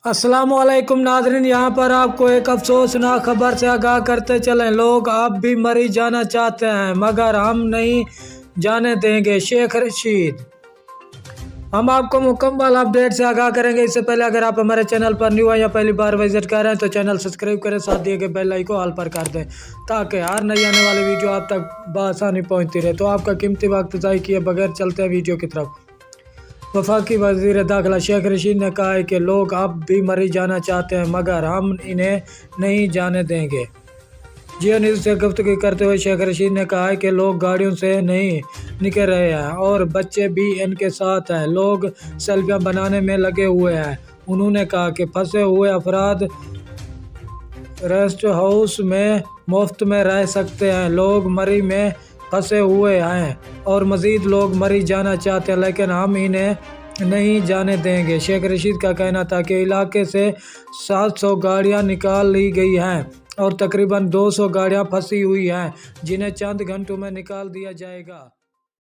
अस्सलामुअलैकुम नाज़रीन, यहाँ पर आपको एक अफसोसनाक खबर से आगाह करते चलें। लोग अब भी मरी जाना चाहते हैं मगर हम नहीं जाने देंगे। शेख रशीद। हम आपको मुकम्मल अपडेट से आगाह करेंगे। इससे पहले अगर आप हमारे चैनल पर न्यू है या पहली बार विजिट कर रहे हैं तो चैनल सब्सक्राइब करें, साथ दिए गए बेल आइकन ऑल पर कर दें ताकि हर नई आने वाली वीडियो आप तक बआसानी पहुँचती रहे। तो आपका कीमती वक्त ज़ाय किए बगैर चलते हैं वीडियो की तरफ। वफाकी वज़ीर दाखिला शेख रशीद ने कहा है कि लोग अब भी मरी जाना चाहते हैं मगर हम इन्हें नहीं जाने देंगे। जियो न्यूज़ से गुफ्तगू करते हुए शेख रशीद ने कहा है कि लोग गाड़ियों से नहीं निकल रहे हैं और बच्चे भी इनके साथ हैं। लोग सेल्फियां बनाने में लगे हुए हैं। उन्होंने कहा कि फंसे हुए अफराद रेस्ट हाउस में मुफ्त में रह सकते हैं। लोग मरी में फंसे हुए हैं और मज़ीद लोग मरी जाना चाहते हैं लेकिन हम इन्हें नहीं जाने देंगे। शेख रशीद का कहना था कि इलाके से 700 गाड़ियां निकाल ली गई हैं और तकरीबन 200 गाड़ियां फंसी हुई हैं जिन्हें चंद घंटों में निकाल दिया जाएगा।